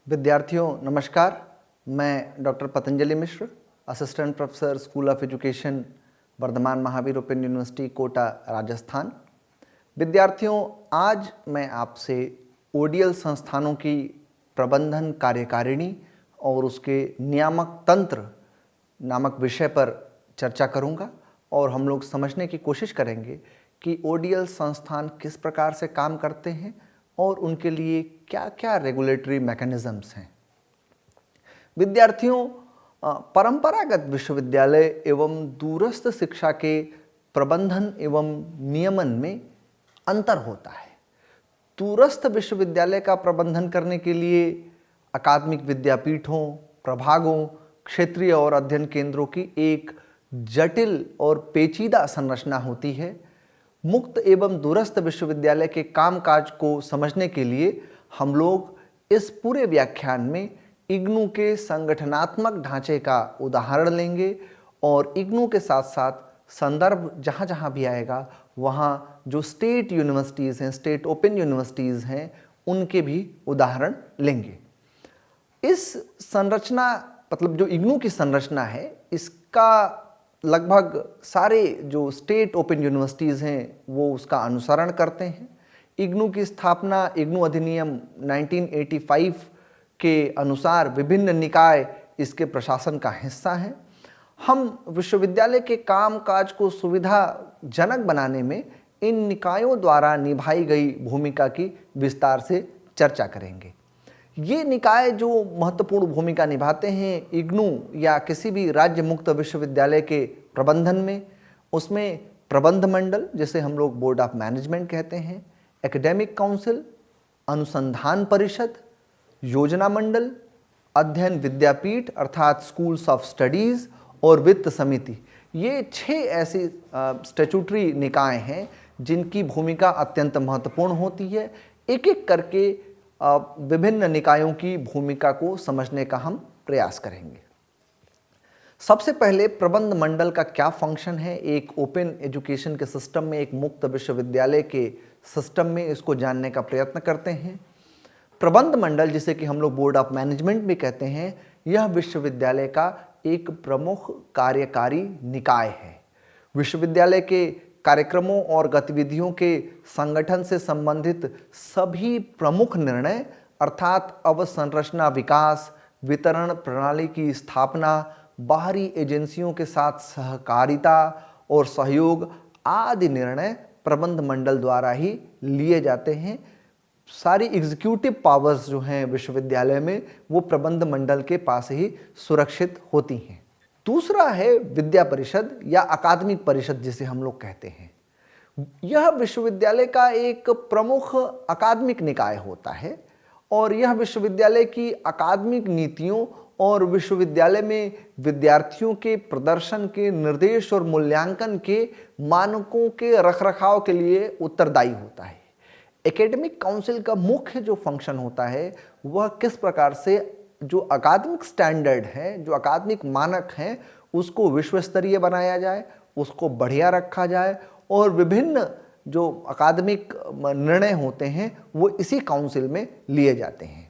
विद्यार्थियों नमस्कार। मैं doctor Patanjali Mishra, assistant professor school of education, Vardhaman Mahaveer open university, Kota, Rajasthan. विद्यार्थियों, आज मैं आपसे ओडीएल संस्थानों की प्रबंधन कार्यकारिणी और उसके नियामक तंत्र नामक विषय पर चर्चा करूंगा और हम लोग समझने की कोशिश करेंगे कि ओडीएल संस्थान किस प्रकार से काम करते हैं और उनके लिए क्या क्या रेगुलेटरी मैकेनिज्म्स हैं। विद्यार्थियों, परंपरागत विश्वविद्यालय एवं दूरस्थ शिक्षा के प्रबंधन एवं नियमन में अंतर होता है। दूरस्थ विश्वविद्यालय का प्रबंधन करने के लिए अकादमिक विद्यापीठों, प्रभागों, क्षेत्रीय और अध्ययन केंद्रों की एक जटिल और पेचीदा संरचना होती है। मुक्त एवं दूरस्थ विश्वविद्यालय के कामकाज को समझने के लिए हम लोग इस पूरे व्याख्यान में इग्नू के संगठनात्मक ढांचे का उदाहरण लेंगे और इग्नू के साथ साथ संदर्भ जहाँ जहाँ भी आएगा वहाँ जो स्टेट यूनिवर्सिटीज़ हैं, स्टेट ओपन यूनिवर्सिटीज़ हैं, उनके भी उदाहरण लेंगे। इस संरचना मतलब जो इग्नू की संरचना है, इसका लगभग सारे जो स्टेट ओपन यूनिवर्सिटीज़ हैं वो उसका अनुसरण करते हैं। इग्नू की स्थापना इग्नू अधिनियम 1985 के अनुसार विभिन्न निकाय इसके प्रशासन का हिस्सा हैं। हम विश्वविद्यालय के कामकाज को सुविधाजनक बनाने में इन निकायों द्वारा निभाई गई भूमिका की विस्तार से चर्चा करेंगे। ये निकाय जो महत्वपूर्ण भूमिका निभाते हैं इग्नू या किसी भी राज्य मुक्त विश्वविद्यालय के प्रबंधन में, उसमें प्रबंध मंडल जिसे हम लोग बोर्ड ऑफ मैनेजमेंट कहते हैं, एकेडमिक काउंसिल, अनुसंधान परिषद, योजना मंडल, अध्ययन विद्यापीठ अर्थात स्कूल्स ऑफ स्टडीज़ और वित्त समिति, ये 6 ऐसी स्टैट्यूटरी निकाय हैं जिनकी भूमिका अत्यंत महत्वपूर्ण होती है। एक एक करके विभिन्न निकायों की भूमिका को समझने का हम प्रयास करेंगे। सबसे पहले प्रबंध मंडल का क्या फंक्शन है, एक ओपन एजुकेशन के सिस्टम में, एक मुक्त विश्वविद्यालय के सिस्टम में इसको जानने का प्रयत्न करते हैं। प्रबंध मंडल जिसे कि हम लोग बोर्ड ऑफ मैनेजमेंट भी कहते हैं, यह विश्वविद्यालय का एक प्रमुख कार्यकारी निकाय है। विश्वविद्यालय के कार्यक्रमों और गतिविधियों के संगठन से संबंधित सभी प्रमुख निर्णय अर्थात अवसंरचना विकास, वितरण प्रणाली की स्थापना, बाहरी एजेंसियों के साथ सहकारिता और सहयोग आदि निर्णय प्रबंध मंडल द्वारा ही लिए जाते हैं। सारी एग्जीक्यूटिव पावर्स जो हैं विश्वविद्यालय में वो प्रबंध मंडल के पास ही सुरक्षित होती हैं। दूसरा है विद्या परिषद या अकादमिक परिषद जिसे हम लोग कहते हैं। यह विश्वविद्यालय का एक प्रमुख अकादमिक निकाय होता है और यह विश्वविद्यालय की अकादमिक नीतियों और विश्वविद्यालय में विद्यार्थियों के प्रदर्शन के निर्देश और मूल्यांकन के मानकों के रखरखाव के लिए उत्तरदायी होता है। एकेडमिक काउंसिल का मुख्य जो फंक्शन होता है वह किस प्रकार से जो अकादमिक स्टैंडर्ड है, जो अकादमिक मानक हैं, उसको विश्व स्तरीय बनाया जाए, उसको बढ़िया रखा जाए और विभिन्न जो अकादमिक निर्णय होते हैं वो इसी काउंसिल में लिए जाते हैं।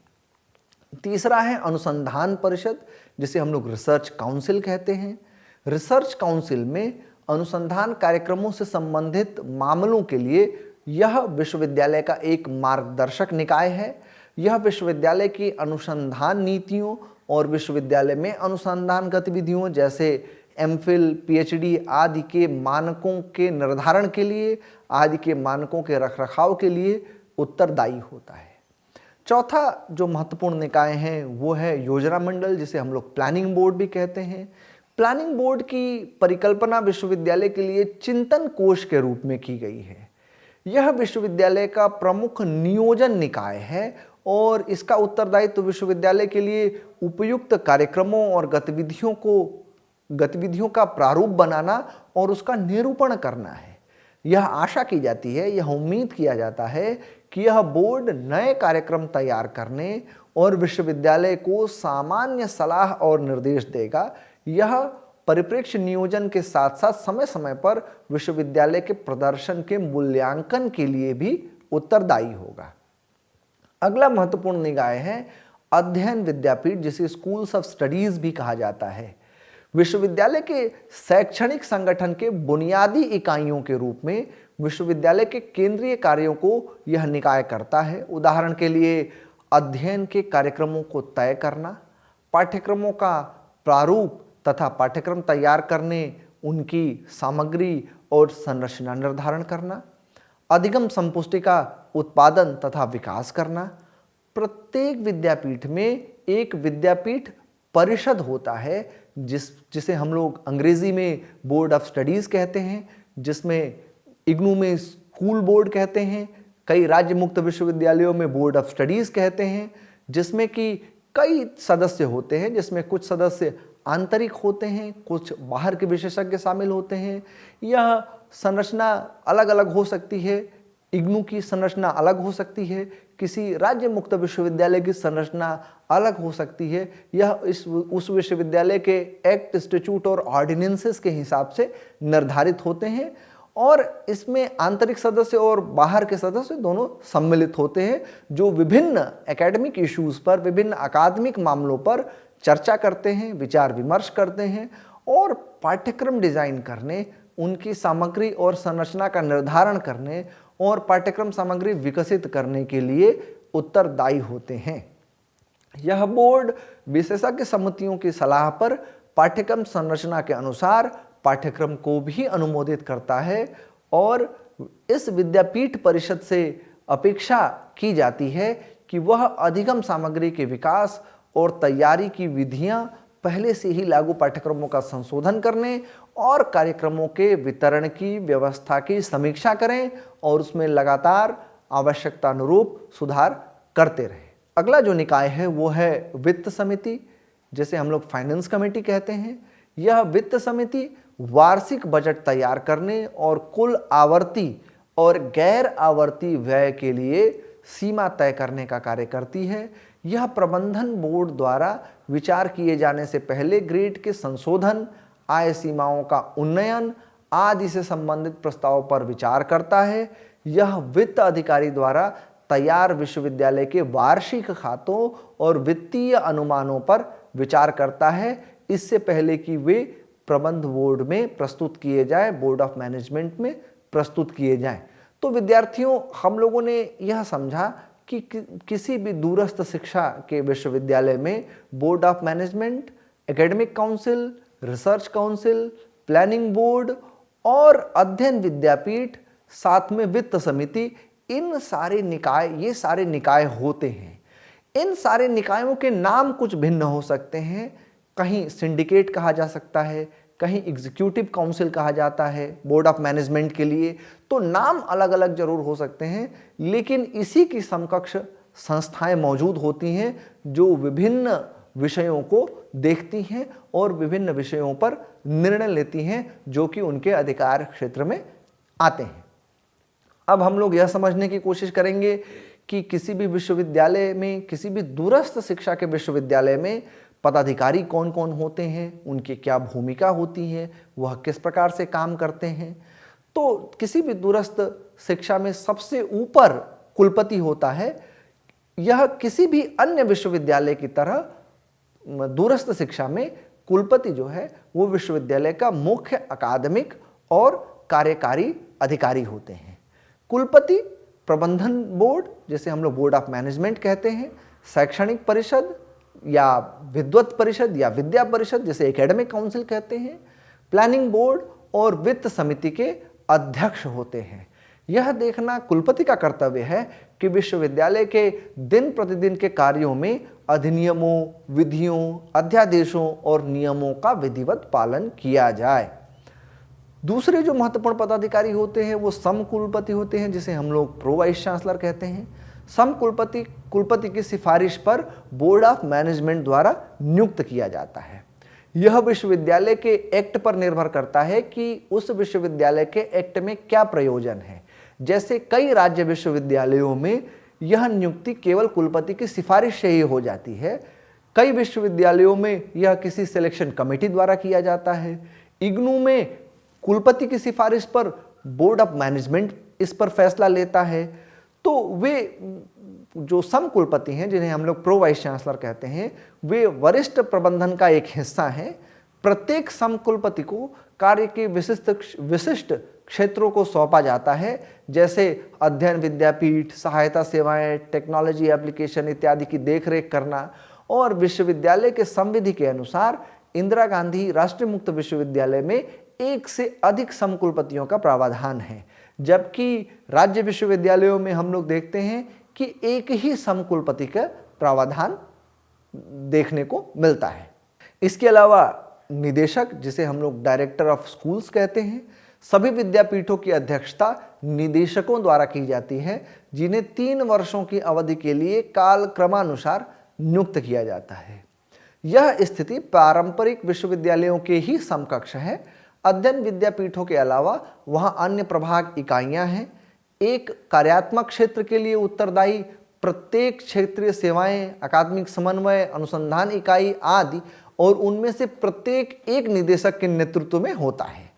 तीसरा है अनुसंधान परिषद जिसे हम लोग रिसर्च काउंसिल कहते हैं। रिसर्च काउंसिल में अनुसंधान कार्यक्रमों से संबंधित मामलों के लिए यह विश्वविद्यालय का एक मार्गदर्शक निकाय है। यह विश्वविद्यालय की अनुसंधान नीतियों और विश्वविद्यालय में अनुसंधान गतिविधियों जैसे एमफिल, पीएचडी आदि के मानकों के निर्धारण के लिए, आदि के मानकों के रखरखाव के लिए उत्तरदायी होता है। चौथा जो महत्वपूर्ण निकाय है वो है योजना मंडल जिसे हम लोग प्लानिंग बोर्ड भी कहते हैं। प्लानिंग बोर्ड की परिकल्पना विश्वविद्यालय के लिए चिंतन कोश के रूप में की गई है। यह विश्वविद्यालय का प्रमुख नियोजन निकाय है और इसका उत्तरदायित्व विश्वविद्यालय के लिए उपयुक्त कार्यक्रमों और गतिविधियों का प्रारूप बनाना और उसका निरूपण करना है। यह आशा की जाती है, यह उम्मीद किया जाता है कि यह बोर्ड नए कार्यक्रम तैयार करने और विश्वविद्यालय को सामान्य सलाह और निर्देश देगा। यह परिप्रेक्ष्य नियोजन के साथ साथ समय समय पर विश्वविद्यालय के प्रदर्शन के मूल्यांकन के लिए भी उत्तरदायी होगा। अगला महत्वपूर्ण निकाय है अध्ययन विद्यापीठ, जिसे स्कूल्स ऑफ स्टडीज भी कहा जाता है, विश्वविद्यालय के शैक्षणिक संगठन के बुनियादी इकाइयों के रूप में विश्वविद्यालय के केंद्रीय कार्यों को यह निकाय करता है। उदाहरण के लिए अध्ययन के कार्यक्रमों को तय करना, पाठ्यक्रमों का प्रारूप तथा पाठ्यक्रम तैयार करने, उनकी सामग्री और संरचना निर्धारण करना, अधिगम संपुष्टिका उत्पादन तथा विकास करना। प्रत्येक विद्यापीठ में एक विद्यापीठ परिषद होता है, जिसे हम लोग अंग्रेजी में बोर्ड ऑफ स्टडीज कहते हैं, जिसमें इग्नू में स्कूल बोर्ड कहते हैं, कई राज्य मुक्त विश्वविद्यालयों में बोर्ड ऑफ स्टडीज कहते हैं, जिसमें कि कई सदस्य होते हैं, जिसमें कुछ सदस्य आंतरिक होते हैं, कुछ बाहर के विशेषज्ञ शामिल होते हैं। यह संरचना अलग अलग हो सकती है, इग्नू की संरचना अलग हो सकती है, किसी राज्य मुक्त विश्वविद्यालय की संरचना अलग हो सकती है। यह उस विश्वविद्यालय के एक्ट, स्टैट्यूट और ऑर्डिनेंसेस के हिसाब से निर्धारित होते हैं और इसमें आंतरिक सदस्य और बाहर के सदस्य दोनों सम्मिलित होते हैं, जो विभिन्न एकेडमिक इश्यूज पर, विभिन्न अकादमिक मामलों पर चर्चा करते हैं, विचार विमर्श करते हैं और पाठ्यक्रम डिजाइन करने, उनकी सामग्री और संरचना का निर्धारण करने और पाठ्यक्रम सामग्री विकसित करने के लिए उत्तरदायी होते हैं। यह बोर्ड विशेषज्ञ समितियों की सलाह पर पाठ्यक्रम संरचना के अनुसार पाठ्यक्रम को भी अनुमोदित करता है और इस विद्यापीठ परिषद से अपेक्षा की जाती है कि वह अधिगम सामग्री के विकास और तैयारी की विधियां, पहले से ही लागू पाठ्यक्रमों का संशोधन करने और कार्यक्रमों के वितरण की व्यवस्था की समीक्षा करें और उसमें लगातार आवश्यकता अनुरूप सुधार करते रहें। अगला जो निकाय है वो है वित्त समिति, जिसे हम लोग फाइनेंस कमेटी कहते हैं। यह वित्त समिति वार्षिक बजट तैयार करने और कुल आवर्ती और गैर आवर्ती व्यय के लिए सीमा तय करने का कार्य करती है। यह प्रबंधन बोर्ड द्वारा विचार किए जाने से पहले ग्रेड के संशोधन, आय सीमाओं का उन्नयन आदि से संबंधित प्रस्ताव पर विचार करता है। यह वित्त अधिकारी द्वारा तैयार विश्वविद्यालय के वार्षिक खातों और वित्तीय अनुमानों पर विचार करता है, इससे पहले कि वे प्रबंध बोर्ड में प्रस्तुत किए जाए, बोर्ड ऑफ मैनेजमेंट में प्रस्तुत किए जाएं। तो विद्यार्थियों, हम लोगों ने यह समझा कि किसी भी दूरस्थ शिक्षा के विश्वविद्यालय में board of management, academic council, research council, planning board और अध्ययन विद्यापीठ, साथ में वित्त समिति, इन सारे निकाय, ये सारे निकाय होते हैं। इन सारे निकायों के नाम कुछ भिन्न हो सकते हैं, कहीं सिंडिकेट कहा जा सकता है, कहीं एग्जीक्यूटिव काउंसिल कहा जाता है बोर्ड ऑफ मैनेजमेंट के लिए, तो नाम अलग अलग जरूर हो सकते हैं, लेकिन इसी की समकक्ष संस्थाएं मौजूद होती हैं जो विभिन्न विषयों को देखती हैं और विभिन्न विषयों पर निर्णय लेती हैं जो कि उनके अधिकार क्षेत्र में आते हैं। अब हम लोग यह समझने की कोशिश करेंगे कि किसी भी विश्वविद्यालय में, किसी भी दूरस्थ शिक्षा के विश्वविद्यालय में पदाधिकारी कौन कौन होते हैं, उनकी क्या भूमिका होती है, वह किस प्रकार से काम करते हैं। तो किसी भी दूरस्थ शिक्षा में सबसे ऊपर कुलपति होता है। यह किसी भी अन्य विश्वविद्यालय की तरह दूरस्थ शिक्षा में कुलपति जो है वो विश्वविद्यालय का मुख्य अकादमिक और कार्यकारी अधिकारी होते हैं। कुलपति प्रबंधन बोर्ड, जिसे हम लोग बोर्ड ऑफ मैनेजमेंट कहते हैं, शैक्षणिक परिषद या विद्वत परिषद या विद्या परिषद, जिसे एकेडमिक काउंसिल कहते हैं, प्लानिंग बोर्ड और वित्त समिति के अध्यक्ष होते हैं। यह देखना कुलपति का कर्तव्य है कि विश्वविद्यालय के दिन प्रतिदिन के कार्यों में अधिनियमों, विधियों, अध्यादेशों और नियमों का विधिवत पालन किया जाए। दूसरे जो महत्वपूर्ण पदाधिकारी होते हैं वो सम कुलपति होते हैं, जिसे हम लोग प्रो वाइस चांसलर कहते हैं। सम कुलपति कुलपति की सिफारिश पर बोर्ड ऑफ मैनेजमेंट द्वारा नियुक्त किया जाता है। यह विश्वविद्यालय के एक्ट पर निर्भर करता है कि उस विश्वविद्यालय के एक्ट में क्या प्रयोजन है। जैसे कई राज्य विश्वविद्यालयों में यह नियुक्ति केवल कुलपति की सिफारिश से ही हो जाती है, कई विश्वविद्यालयों में यह किसी सिलेक्शन कमेटी द्वारा किया जाता है। इग्नू में कुलपति की सिफारिश पर बोर्ड ऑफ मैनेजमेंट इस पर फैसला लेता है। तो वे जो सम कुलपति हैं, जिन्हें हम लोग प्रो वाइस चांसलर कहते हैं, वे वरिष्ठ प्रबंधन का एक हिस्सा हैं। प्रत्येक सम कुलपति को कार्य के विशिष्ट क्षेत्रों को सौंपा जाता है, जैसे अध्ययन विद्यापीठ, सहायता सेवाएं, टेक्नोलॉजी एप्लीकेशन इत्यादि की देखरेख करना। और विश्वविद्यालय के संविधि के अनुसार इंदिरा गांधी राष्ट्रीय मुक्त विश्वविद्यालय में एक से अधिक समकुलपतियों का प्रावधान है, जबकि राज्य विश्वविद्यालयों में हम लोग देखते हैं कि एक ही समकुलपति का प्रावधान देखने को मिलता है। इसके अलावा निदेशक, जिसे हम लोग डायरेक्टर ऑफ स्कूल्स कहते हैं, सभी विद्यापीठों की अध्यक्षता निदेशकों द्वारा की जाती है, जिन्हें 3 वर्षों की अवधि के लिए कालक्रमानुसार नियुक्त किया जाता है। यह स्थिति पारंपरिक विश्वविद्यालयों के ही समकक्ष है। अध्ययन विद्यापीठों के अलावा वहाँ अन्य प्रभाग इकाइयाँ हैं। एक कार्यात्मक क्षेत्र के लिए उत्तरदायी प्रत्येक क्षेत्रीय सेवाएं, अकादमिक समन्वय, अनुसंधान इकाई आदि, और उनमें से प्रत्येक एक निदेशक के नेतृत्व में होता है।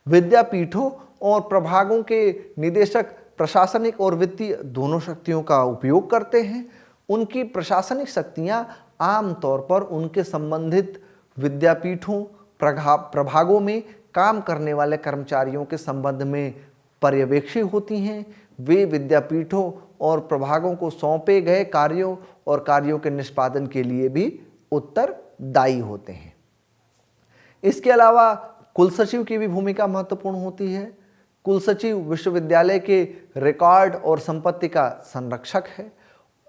विद्यापीठों और प्रभागों के निदेशक प्रशासनिक और वित्तीय दोनों शक्तियों का उपयोग करते हैं। उनकी प्रशासनिक शक्तियां आमतौर पर उनके संबंधित विद्यापीठों, प्रभागों में काम करने वाले कर्मचारियों के संबंध में पर्यवेक्षी होती हैं। वे विद्यापीठों और प्रभागों को सौंपे गए कार्यों और कार्यों के निष्पादन के लिए भी उत्तरदायी होते हैं। इसके अलावा कुलसचिव की भी भूमिका महत्वपूर्ण होती है। कुलसचिव विश्वविद्यालय के रिकॉर्ड और संपत्ति का संरक्षक है।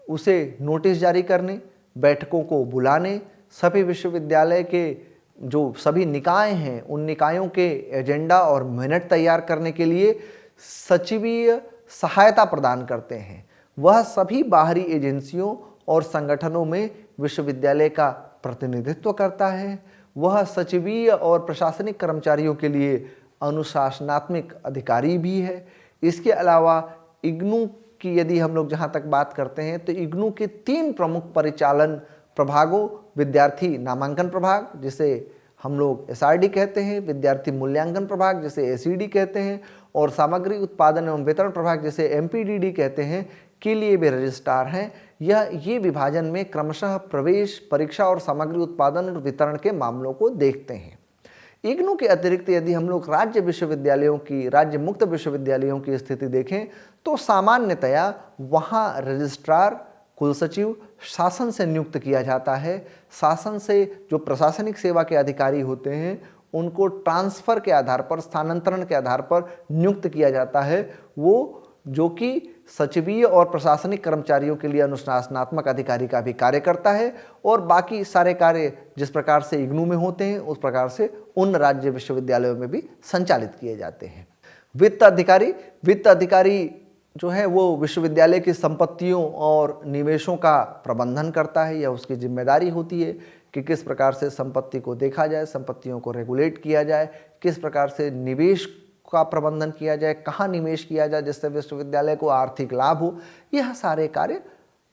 उसे नोटिस जारी करने, बैठकों को बुलाने, सभी विश्वविद्यालय के जो सभी निकाय हैं उन निकायों के एजेंडा और मिनट तैयार करने के लिए सचिवीय सहायता प्रदान करते हैं। वह सभी बाहरी एजेंसियों और संगठनों में विश्वविद्यालय का प्रतिनिधित्व करता है। वह सचिवीय और प्रशासनिक कर्मचारियों के लिए अनुशासनात्मक अधिकारी भी है। इसके अलावा इग्नू की यदि हम लोग जहाँ तक बात करते हैं तो इग्नू के 3 प्रमुख परिचालन प्रभागों, विद्यार्थी नामांकन प्रभाग जिसे हम लोग एसआरडी कहते हैं, विद्यार्थी मूल्यांकन प्रभाग जिसे एसीडी कहते हैं, और सामग्री उत्पादन एवं वितरण प्रभाग जिसे एमपीडीडी कहते हैं, के लिए भी रजिस्ट्रार हैं। ये विभाजन में क्रमशः प्रवेश, परीक्षा और सामग्री उत्पादन और वितरण के मामलों को देखते हैं। इग्नू के अतिरिक्त यदि हम लोग राज्य मुक्त विश्वविद्यालयों की स्थिति देखें तो सामान्यतया वहाँ रजिस्ट्रार, कुलसचिव शासन से नियुक्त किया जाता है। शासन से जो प्रशासनिक सेवा के अधिकारी होते हैं उनको ट्रांसफ़र के आधार पर, स्थानांतरण के आधार पर नियुक्त किया जाता है। वो जो कि सचिवीय और प्रशासनिक कर्मचारियों के लिए अनुशासनात्मक अधिकारी का भी कार्य करता है, और बाकी सारे कार्य जिस प्रकार से इग्नू में होते हैं उस प्रकार से उन राज्य विश्वविद्यालयों में भी संचालित किए जाते हैं। वित्त अधिकारी जो है वो विश्वविद्यालय की संपत्तियों और निवेशों का प्रबंधन करता है। यह उसकी जिम्मेदारी होती है कि किस प्रकार से संपत्ति को देखा जाए, संपत्तियों को रेगुलेट किया जाए, किस प्रकार से निवेश का प्रबंधन किया जाए, कहाँ निवेश किया जाए जिससे विश्वविद्यालय को आर्थिक लाभ हो। यह सारे कार्य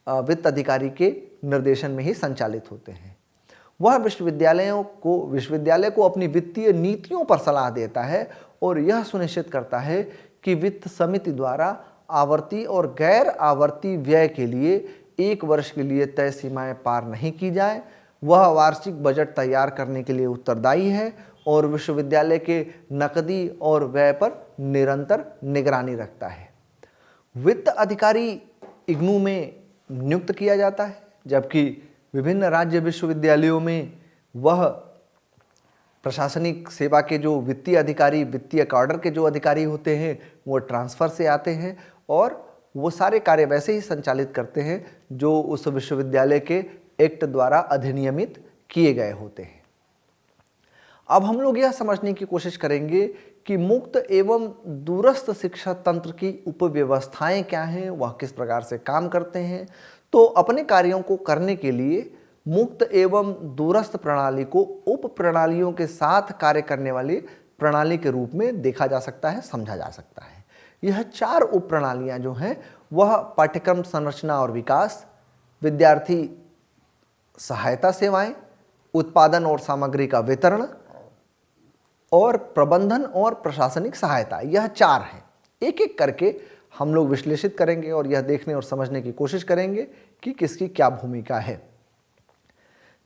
वित्त अधिकारी के निर्देशन में ही संचालित होते हैं। वह विश्वविद्यालय को अपनी वित्तीय नीतियों पर सलाह देता है और यह सुनिश्चित करता है कि वित्त समिति द्वारा आवर्ती और गैर आवर्ती व्यय के लिए 1 वर्ष के लिए तय सीमाएं पार नहीं की जाए। वह वार्षिक बजट तैयार करने के लिए उत्तरदायी है और विश्वविद्यालय के नकदी और व्यय पर निरंतर निगरानी रखता है। वित्त अधिकारी इग्नू में नियुक्त किया जाता है, जबकि विभिन्न राज्य विश्वविद्यालयों में वह प्रशासनिक सेवा के जो वित्तीय अधिकारी, वित्तीय कैडर के जो अधिकारी होते हैं वो ट्रांसफ़र से आते हैं और वो सारे कार्य वैसे ही संचालित करते हैं जो उस विश्वविद्यालय के एक्ट द्वारा अधिनियमित किए गए होते हैं। अब हम लोग यह समझने की कोशिश करेंगे कि मुक्त एवं दूरस्थ शिक्षा तंत्र की उपव्यवस्थाएं क्या हैं, वह किस प्रकार से काम करते हैं। तो अपने कार्यों को करने के लिए मुक्त एवं दूरस्थ प्रणाली को उप प्रणालियों के साथ कार्य करने वाली प्रणाली के रूप में देखा जा सकता है, समझा जा सकता है। यह 4 उप प्रणालियाँ जो हैं वह पाठ्यक्रम संरचना और विकास, विद्यार्थी सहायता सेवाएं, उत्पादन और सामग्री का वितरण और प्रबंधन और प्रशासनिक सहायता, यह 4 हैं। एक एक करके हम लोग विश्लेषित करेंगे और यह देखने और समझने की कोशिश करेंगे कि किसकी क्या भूमिका है।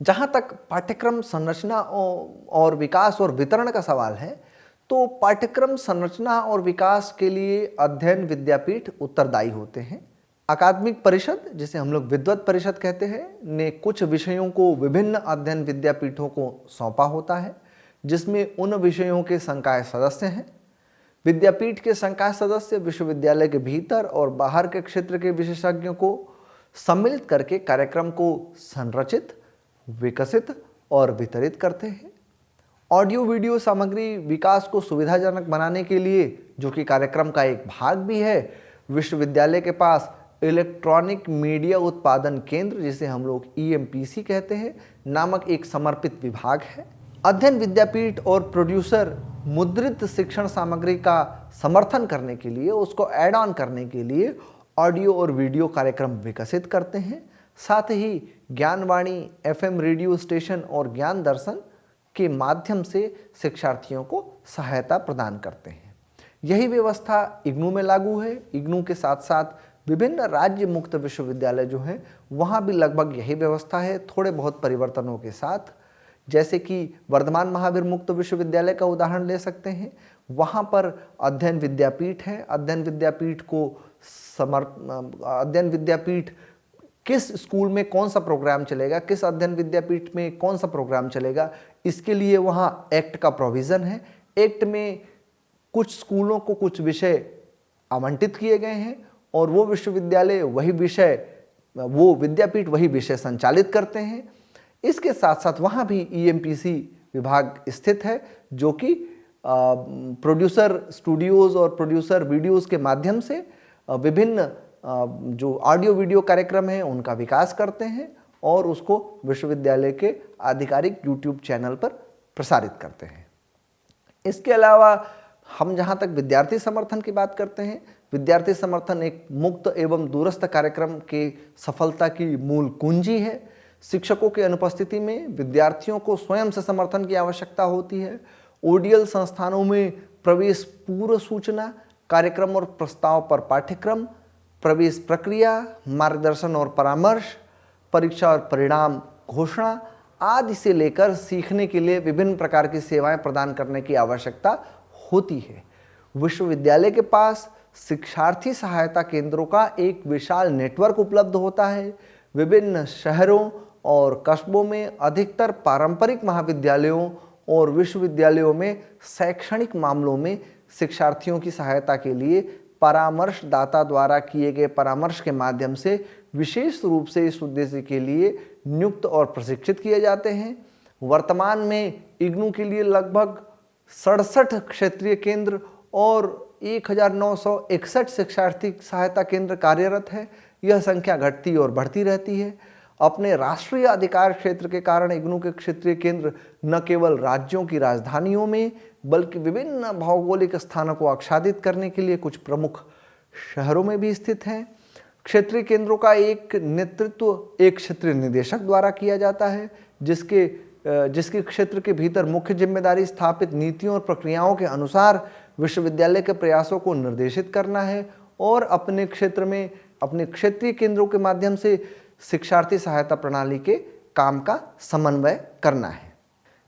जहाँ तक पाठ्यक्रम संरचना और विकास और वितरण का सवाल है, तो पाठ्यक्रम संरचना और विकास के लिए अध्ययन विद्यापीठ उत्तरदायी होते हैं। अकादमिक परिषद, जिसे हम लोग विद्वत परिषद कहते हैं, ने कुछ विषयों को विभिन्न अध्ययन विद्यापीठों को सौंपा होता है, जिसमें उन विषयों के संकाय सदस्य हैं। विद्यापीठ के संकाय सदस्य विश्वविद्यालय के भीतर और बाहर के क्षेत्र के विशेषज्ञों को सम्मिलित करके कार्यक्रम को संरचित, विकसित और वितरित करते हैं। ऑडियो वीडियो सामग्री विकास को सुविधाजनक बनाने के लिए, जो कि कार्यक्रम का एक भाग भी है, विश्वविद्यालय के पास इलेक्ट्रॉनिक मीडिया उत्पादन केंद्र, जिसे हम लोग EMPC कहते हैं, नामक एक समर्पित विभाग है। अध्ययन विद्यापीठ और प्रोड्यूसर मुद्रित शिक्षण सामग्री का समर्थन करने के लिए, उसको ऐड ऑन करने के लिए ऑडियो और वीडियो कार्यक्रम विकसित करते हैं। साथ ही ज्ञानवाणी, FM रेडियो स्टेशन और ज्ञान दर्शन के माध्यम से शिक्षार्थियों को सहायता प्रदान करते हैं। यही व्यवस्था इग्नू में लागू है। इग्नू के साथ साथ विभिन्न राज्य मुक्त विश्वविद्यालय जो हैं, वहाँ भी लगभग यही व्यवस्था है, थोड़े बहुत परिवर्तनों के साथ। जैसे कि वर्धमान महावीर मुक्त विश्वविद्यालय का उदाहरण ले सकते हैं। वहाँ पर अध्ययन विद्यापीठ है। अध्ययन विद्यापीठ किस स्कूल में कौन सा प्रोग्राम चलेगा, किस अध्ययन विद्यापीठ में कौन सा प्रोग्राम चलेगा, इसके लिए वहाँ एक्ट का प्रोविज़न है। एक्ट में कुछ स्कूलों को कुछ विषय आवंटित किए गए हैं और वो विद्यापीठ वही विषय संचालित करते हैं। इसके साथ साथ वहाँ भी EMPC विभाग स्थित है, जो कि प्रोड्यूसर स्टूडियोज़ और प्रोड्यूसर वीडियोज़ के माध्यम से विभिन्न जो ऑडियो वीडियो कार्यक्रम हैं उनका विकास करते हैं और उसको विश्वविद्यालय के आधिकारिक YouTube चैनल पर प्रसारित करते हैं। इसके अलावा हम जहाँ तक विद्यार्थी समर्थन की बात करते हैं, विद्यार्थी समर्थन एक मुक्त एवं दूरस्थ कार्यक्रम के सफलता की मूल कुंजी है। शिक्षकों की अनुपस्थिति में विद्यार्थियों को स्वयं से समर्थन की आवश्यकता होती है। ODL संस्थानों में प्रवेश पूर्व सूचना, कार्यक्रम और प्रस्ताव पर पाठ्यक्रम, प्रवेश प्रक्रिया, मार्गदर्शन और परामर्श, परीक्षा और परिणाम घोषणा आदि से लेकर सीखने के लिए विभिन्न प्रकार की सेवाएं प्रदान करने की आवश्यकता होती है। विश्वविद्यालय के पास शिक्षार्थी सहायता केंद्रों का एक विशाल नेटवर्क उपलब्ध होता है। विभिन्न शहरों और कस्बों में अधिकतर पारंपरिक महाविद्यालयों और विश्वविद्यालयों में शैक्षणिक मामलों में शिक्षार्थियों की सहायता के लिए परामर्शदाता द्वारा किए गए परामर्श के माध्यम से विशेष रूप से इस उद्देश्य के लिए नियुक्त और प्रशिक्षित किए जाते हैं। वर्तमान में इग्नू के लिए लगभग 67 क्षेत्रीय केंद्र और 1961 शिक्षार्थी सहायता केंद्र कार्यरत है। यह संख्या घटती और बढ़ती रहती है। अपने राष्ट्रीय अधिकार क्षेत्र के कारण इग्नू के क्षेत्रीय केंद्र न केवल राज्यों की राजधानियों में बल्कि विभिन्न भौगोलिक स्थानों को आच्छादित करने के लिए कुछ प्रमुख शहरों में भी स्थित हैं। क्षेत्रीय केंद्रों का एक नेतृत्व एक क्षेत्रीय निदेशक द्वारा किया जाता है, जिसके क्षेत्र के भीतर मुख्य जिम्मेदारी स्थापित नीतियों और प्रक्रियाओं के अनुसार विश्वविद्यालय के प्रयासों को निर्देशित करना है और अपने क्षेत्र में अपने क्षेत्रीय केंद्रों के माध्यम से शिक्षार्थी सहायता प्रणाली के काम का समन्वय करना है।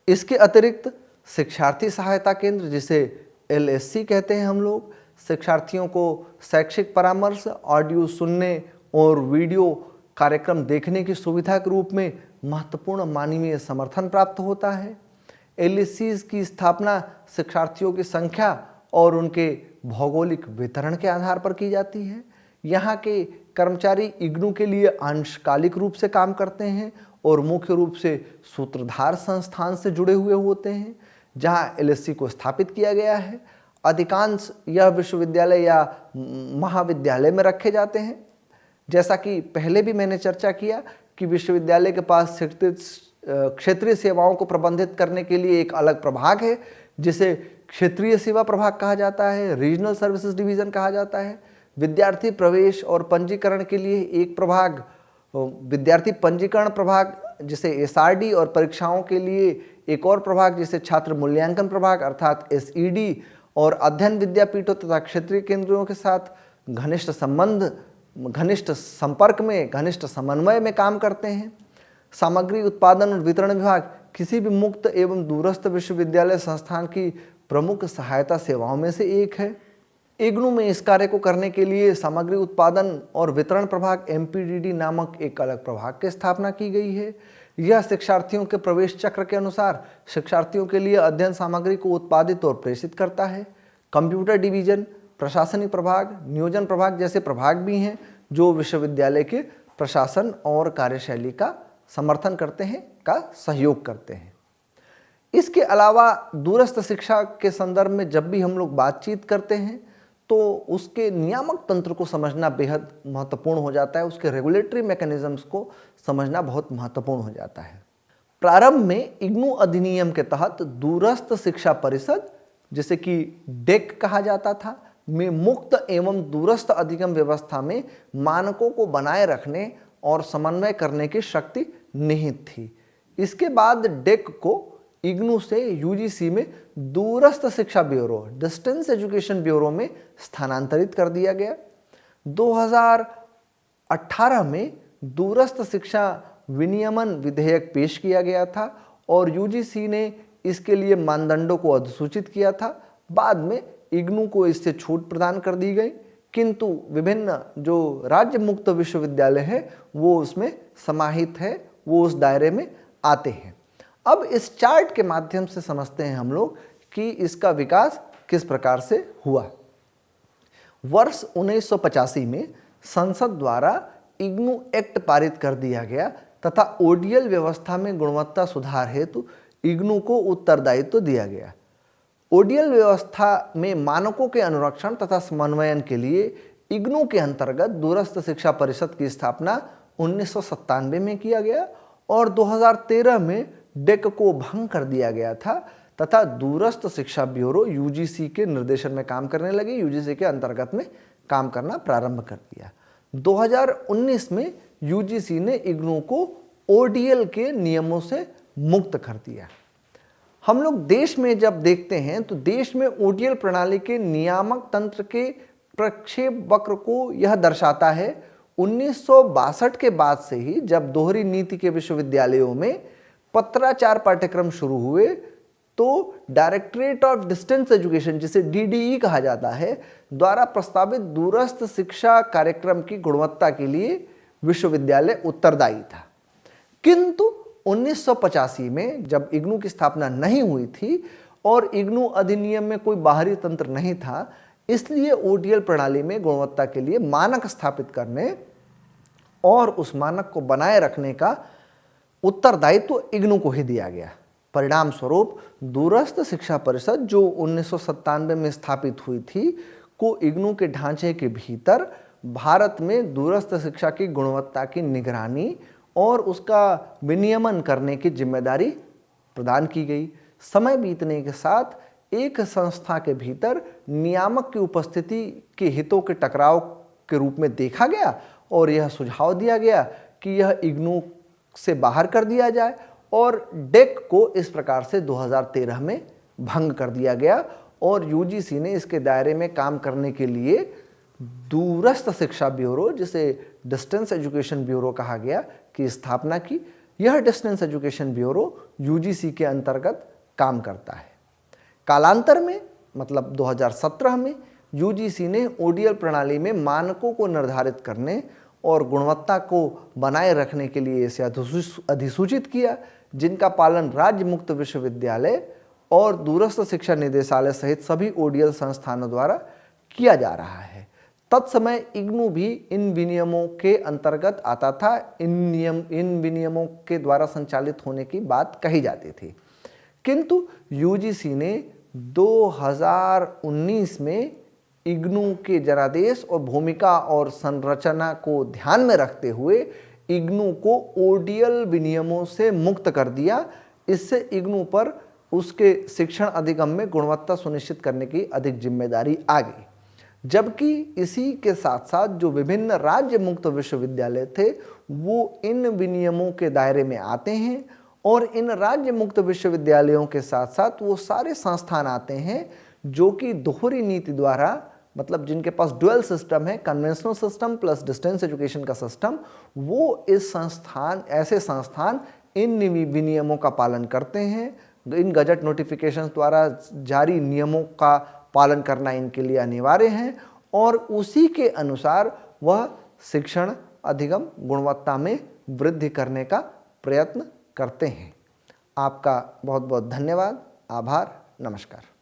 इसके अतिरिक्त शिक्षार्थी सहायता केंद्र, जिसे LSC कहते हैं हम लोग, शिक्षार्थियों को शैक्षिक परामर्श, ऑडियो सुनने और वीडियो कार्यक्रम देखने की सुविधा के रूप में महत्वपूर्ण मानवीय समर्थन प्राप्त होता है। LSCs की स्थापना शिक्षार्थियों की संख्या और उनके भौगोलिक वितरण के आधार पर की जाती है। यहाँ के कर्मचारी इग्नू के लिए अंशकालिक रूप से काम करते हैं और मुख्य रूप से सूत्रधार संस्थान से जुड़े हुए होते हैं जहाँ LSC को स्थापित किया गया है। अधिकांश यह विश्वविद्यालय या महाविद्यालय में रखे जाते हैं। जैसा कि पहले भी मैंने चर्चा किया कि विश्वविद्यालय के पास क्षेत्रीय सेवाओं को प्रबंधित करने के लिए एक अलग प्रभाग है, जिसे क्षेत्रीय सेवा प्रभाग कहा जाता है, रीजनल सर्विसेज डिवीज़न कहा जाता है। विद्यार्थी प्रवेश और पंजीकरण के लिए एक प्रभाग, विद्यार्थी पंजीकरण प्रभाग जिसे SRD, और परीक्षाओं के लिए एक और प्रभाग जिसे छात्र मूल्यांकन प्रभाग अर्थात SED, और अध्ययन विद्यापीठों तथा क्षेत्रीय केंद्रों के साथ घनिष्ठ संबंध, घनिष्ठ संपर्क में, घनिष्ठ समन्वय में काम करते हैं। सामग्री उत्पादन और वितरण विभाग किसी भी मुक्त एवं दूरस्थ विश्वविद्यालय संस्थान की प्रमुख सहायता सेवाओं में से एक है। इग्नू में इस कार्य को करने के लिए सामग्री उत्पादन और वितरण प्रभाग MPDD नामक एक अलग प्रभाग की स्थापना की गई है। यह शिक्षार्थियों के प्रवेश चक्र के अनुसार शिक्षार्थियों के लिए अध्ययन सामग्री को उत्पादित और प्रेषित करता है। कंप्यूटर डिवीजन, प्रशासनिक प्रभाग, नियोजन प्रभाग जैसे प्रभाग भी हैं जो विश्वविद्यालय के प्रशासन और कार्यशैली का समर्थन करते हैं, का सहयोग करते हैं। इसके अलावा दूरस्थ शिक्षा के संदर्भ में जब भी हम लोग बातचीत करते हैं तो उसके नियामक तंत्र को समझना बेहद महत्वपूर्ण हो जाता है, उसके रेगुलेटरी मैकेनिज्म्स को समझना बहुत महत्वपूर्ण हो जाता है। प्रारंभ में इग्नू अधिनियम के तहत दूरस्थ शिक्षा परिषद, जिसे कि डेक कहा जाता था, में मुक्त एवं दूरस्थ अधिगम व्यवस्था में मानकों को बनाए रखने और समन्वय करने की शक्ति निहित थी। इसके बाद डेक को इग्नू से UGC में दूरस्थ शिक्षा ब्यूरो, डिस्टेंस एजुकेशन ब्यूरो में स्थानांतरित कर दिया गया। 2018 में दूरस्थ शिक्षा विनियमन विधेयक पेश किया गया था और UGC ने इसके लिए मानदंडों को अधिसूचित किया था। बाद में इग्नू को इससे छूट प्रदान कर दी गई, किंतु विभिन्न जो राज्य मुक्त विश्वविद्यालय हैं वो उसमें समाहित है, वो उस दायरे में आते हैं। अब इस चार्ट के माध्यम से समझते हैं हम लोग कि इसका विकास किस प्रकार से हुआ। वर्ष 1985 में संसद द्वारा इग्नू एक्ट पारित कर दिया गया तथा ओडीएल व्यवस्था में गुणवत्ता सुधार हेतु इग्नू को उत्तरदायित्व दिया गया। ओडीएल व्यवस्था में मानकों के अनुरक्षण तथा समन्वयन के लिए इग्नू के अंतर्गत दूरस्थ शिक्षा परिषद की स्थापना 1997 में किया गया और 2013 में डेक को भंग कर दिया गया था तथा दूरस्थ शिक्षा ब्यूरो UGC के निर्देशन में काम करने लगे, UGC के अंतर्गत में काम करना प्रारंभ कर दिया। 2019 में UGC ने इग्नू को ODL के नियमों से मुक्त कर दिया। हम लोग देश में जब देखते हैं तो देश में ODL प्रणाली के नियामक तंत्र के प्रक्षेप वक्र को यह दर्शाता है 1962 के बाद से ही, जब दोहरी नीति के विश्वविद्यालयों में पत्राचार पाठ्यक्रम शुरू हुए तो डायरेक्टरेट ऑफ डिस्टेंस एजुकेशन, जिसे DDE कहा जाता है, द्वारा प्रस्तावित दूरस्थ शिक्षा कार्यक्रम की गुणवत्ता के लिए विश्वविद्यालय उत्तरदायी था। किंतु 1985 में जब इग्नू की स्थापना नहीं हुई थी और इग्नू अधिनियम में कोई बाहरी तंत्र नहीं था, इसलिए ODL प्रणाली में गुणवत्ता के लिए मानक स्थापित करने और उस मानक को बनाए रखने का उत्तरदायित्व इग्नू को ही दिया गया। परिणाम स्वरूप दूरस्थ शिक्षा परिषद जो 1997 में स्थापित हुई थी को इग्नू के ढांचे के भीतर भारत में दूरस्थ शिक्षा की गुणवत्ता की निगरानी और उसका विनियमन करने की जिम्मेदारी प्रदान की गई। समय बीतने के साथ एक संस्था के भीतर नियामक की उपस्थिति के हितों के टकराव के रूप में देखा गया और यह सुझाव दिया गया कि यह इग्नू से बाहर कर दिया जाए और डेक को इस प्रकार से 2013 में भंग कर दिया गया और UGC ने इसके दायरे में काम करने के लिए दूरस्थ शिक्षा ब्यूरो, जिसे डिस्टेंस एजुकेशन ब्यूरो कहा गया, की स्थापना की। यह डिस्टेंस एजुकेशन ब्यूरो UGC के अंतर्गत काम करता है। कालांतर में मतलब 2017 में UGC ने ODL प्रणाली में मानकों को निर्धारित करने और गुणवत्ता को बनाए रखने के लिए इसे अधिसूचित किया, जिनका पालन राज्य मुक्त विश्वविद्यालय और दूरस्थ शिक्षा निदेशालय सहित सभी ODL संस्थानों द्वारा किया जा रहा है। तत्समय इग्नू भी इन विनियमों के अंतर्गत आता था। इन विनियमों के द्वारा संचालित होने की बात कही जाती थी, किंतु UGC ने 2019 में इग्नू के जनादेश और भूमिका और संरचना को ध्यान में रखते हुए इग्नू को ODL विनियमों से मुक्त कर दिया। इससे इग्नू पर उसके शिक्षण अधिगम में गुणवत्ता सुनिश्चित करने की अधिक जिम्मेदारी आ गई, जबकि इसी के साथ साथ जो विभिन्न राज्य मुक्त विश्वविद्यालय थे वो इन विनियमों के दायरे में आते हैं और इन राज्य मुक्त विश्वविद्यालयों के साथ साथ वो सारे संस्थान आते हैं जो कि दोहरी नीति द्वारा मतलब जिनके पास डुअल सिस्टम है, conventional system plus distance education का सिस्टम, वो ऐसे संस्थान इन विनियमों का पालन करते हैं। इन गजट नोटिफिकेशन द्वारा जारी नियमों का पालन करना इनके लिए अनिवार्य है और उसी के अनुसार वह शिक्षण अधिगम गुणवत्ता में वृद्धि करने का प्रयत्न करते हैं। आपका बहुत बहुत धन्यवाद, आभार, नमस्कार।